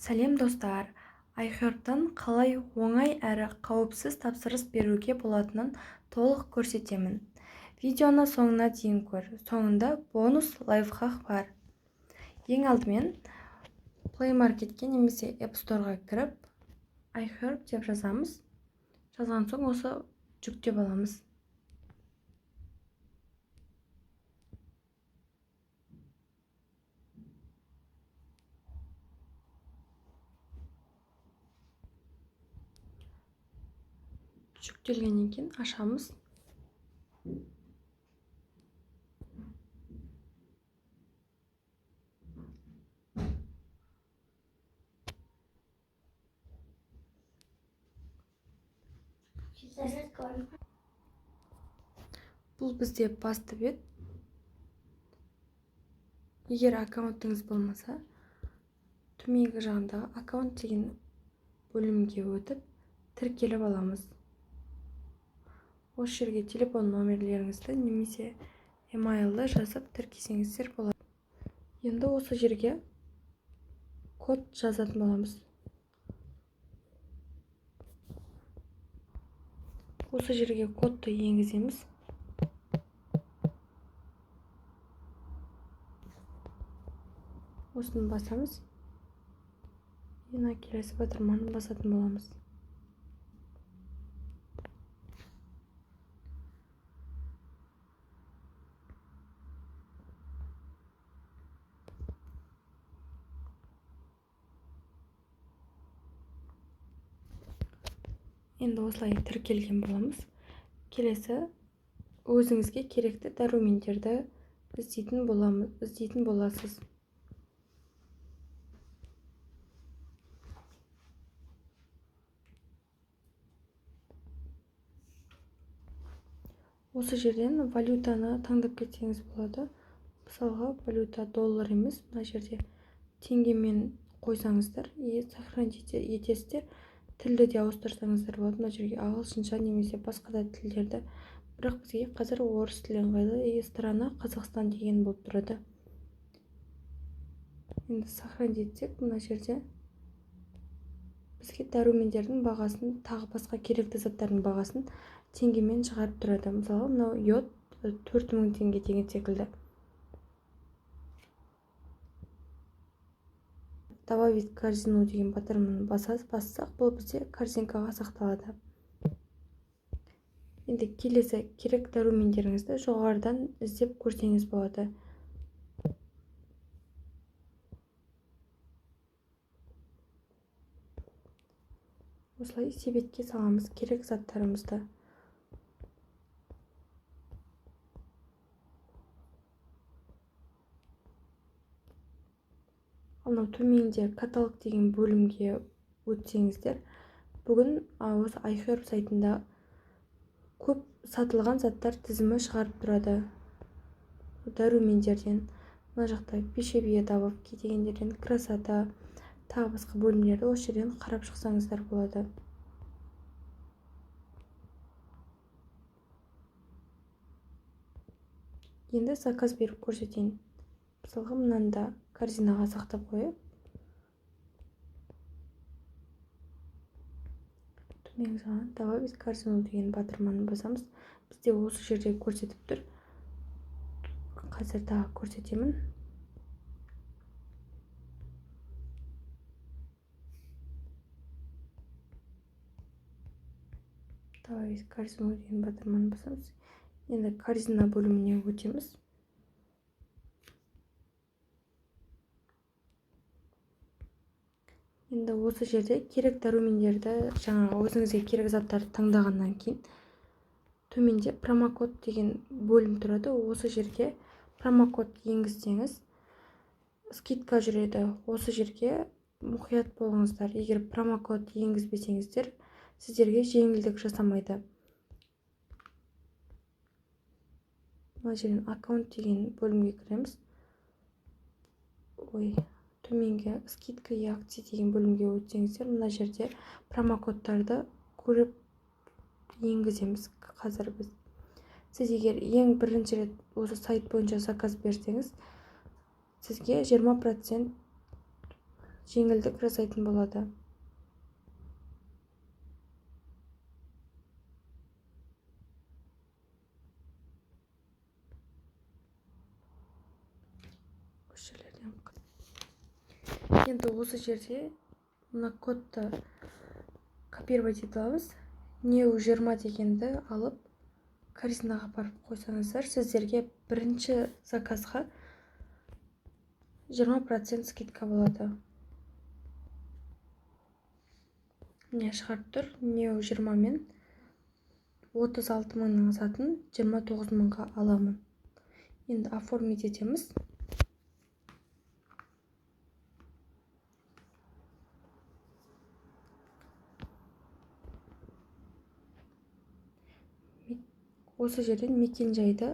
Сәлем достар! iHeart'тан қалай оңай әрі қауіпсіз тапсырыс беруге болатынын толық көрсетемін. Видеоны соңына дейін көр. Соңында бонус лайфхак бар. Ең алдымен Play Market'ке немесе App Store'ға кіріп, iHeart деп жазамыз. Жазған соң осы жүктеп аламыз. Жүктелгеннен кейін ашамыз. Бұл бізде басты бет. Егер аккаунтыңыз болмаса, төменгі жағындағы аккаунт деген бөлімге өтіп, тіркеліп аламыз. Осы жерге телефон номерлеріңізді немесе емайлды жазып тіркесеңіздер болады. Енді осы жерге код жазатын боламыз. Осы жерге кодты енгіземіз. Осыны басамыз. Енді келесі батырманы басатын боламыз. Енді осылай тіркелген боламыз. Келесі өзіңізге керекті дәрумендерді іздейтін боласыз. Осы жерден валютаны таңдап кетсеңіз болады. Мысалға, валюта доллар емес, мына жерде теңгемен қойсаңыздар, сохранить етесіздер. Тілді де ауыстырсаңыздар болады. Мына жерге ағылшынша немесе басқа да тілдерді. Бірақ бізге қазір орыс тілі ыңғайлы. Страна Қазақстан деген болып тұрады. Енді сохранить етсек, мына жерде бізге дәрумендердің бағасын, тағы басқа керекті заттардың бағасын теңгемен шығарып тұрады. Мысалы, мынау йод 4000 теңге деген секілді. Добавить корзину деген батырманы бассақ, бұл бізде корзинкаға сақталады. Енді келесі керек дәрумендеріңізді жоғарыдан іздеп көрсеңіз болады. Осылай себетке саламыз керек заттарымызды. Анау төменде каталог деген бөлімге өтсеңіздер, бүгін осы iHeart сайтында көп сатылған заттар тізімі шығарып тұрады. Дәрумендерден, мына жақта пищевые добавки дегендерден, красота, тағы басқа бөлімдерді осы жерден қарап шықсаңыздар болады. Енді заказ беріп көрсетейін. Мысалға, мынанда корзинаға сақтап қойып, төменгі жағынан добавить корзину деген батырманы басамыз. Бізде осы жерде көрсетіп тұр. Қазір тағы көрсетемін. Добавить корзину деген батырманы басамыз. Енді корзина бөліміне өтеміз. Енді осы жерде керек дәрумендерді, жаңағы өзіңізге керек заттарды таңдағаннан кейін төменде промокод деген бөлім тұрады. Осы жерге промокод енгізсеңіз, скидка жүреді. Осы жерге мұқият болыңыздар. Егер промокод енгізбесеңіздер, сіздерге жеңілдік жасамайды. Мына жерден аккаунт деген бөлімге кіреміз. Төменгі скидка и акция деген бөлімге өтсеңіздер, мына жерде промокодтарды көріп енгіземіз. Қазір сіз егер ең бірінші рет осы сайт бойынша заказ берсеңіз, сізге жеңілдік жасайтын болады. Енді осы жерде мына кодты копировать ете аламыз. New 20 дегенді алып корзинаға апарып қойсаңыздар, сіздерге бірінші заказға 20% скидка болады. Міне шығарып тұр. New 20 мен 36 мыңның затын 29 мыңға аламын. Енді оформить етеміз. Осы жерден мекен-жайды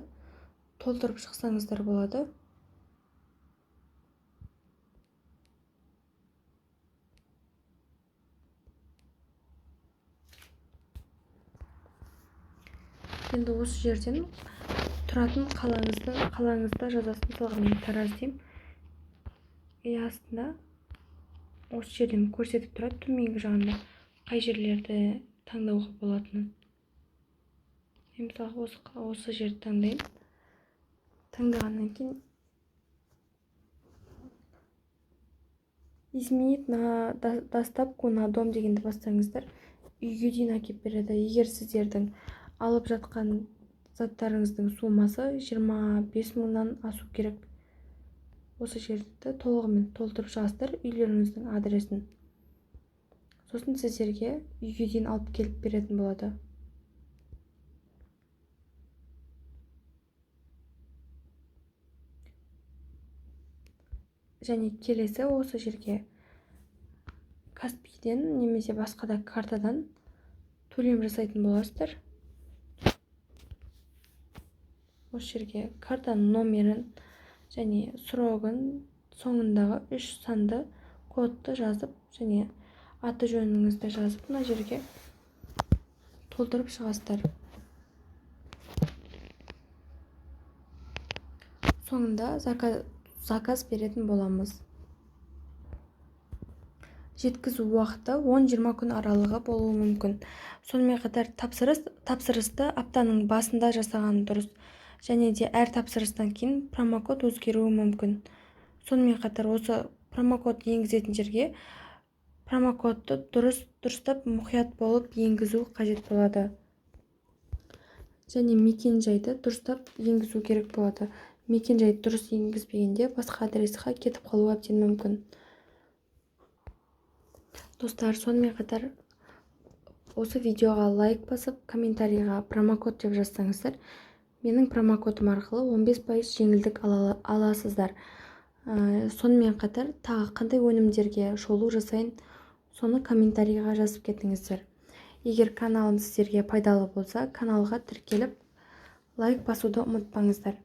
толтырып шықсаңыздар болады. Енді осы жерден тұратын қалаңызды жазасын. Мысалға мен Тараз деймін. Астында осы жерден көрсетіп тұрады, төменгі жағында қай жерлерді таңдауға болатынын. Мысалы осы жерді таңдаймын. Таңдағаннан кейін изменить на доставку на дом дегенді бастаңыздар. Үйге дейін әкеп береді. Егер сіздердің алып жатқан заттарыңыздың суммасы 25 мыңнан асу керек. Осы жерді толығымен толтырып шығасыздар, үйлеріңіздің адресін. Сосын сіздерге үйге дейін алып келіп беретін болады. Және келесі осы жерге Каспийден немесе басқа да картадан төлем жасайтын боласыздар. Осы жерге картаның номерін және срогын, соңындағы 3 санды кодты жазып, және аты жөніңізді жазып, мына жерге толтырып шығасыздар. Соңында заказ беретін боламыз. Жеткізу уақыты 10-20 күн аралығы болуы мүмкін. Сонымен қатар тапсырысты аптаның басында жасаған дұрыс. Және де әр тапсырыстан кейін промокод өзгеруі мүмкін. Сонымен қатар осы промокод енгізетін жерге промокодты дұрыстап мұқият болып енгізу қажет болады. Және мекен-жайды дұрыстап енгізу керек болады. Мекен-жайды дұрыс енгізбегенде басқа адресқа кетіп қалуы әбден мүмкін. Достар, сонымен қатар осы видеоға лайк басып, комментарийға промокод деп жазсаңыздар, менің промокодым арқылы 15% жеңілдік аласыздар. Сонымен қатар тағы қандай өнімдерге шолу жасайын, соны комментарийға жазып кетіңіздер. Егер каналым сіздерге пайдалы болса, каналға тіркеліп лайк басуды ұмытпаңыздар.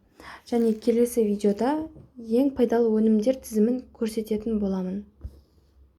Және келесі видеода ең пайдалы өнімдер тізімін көрсететін боламын.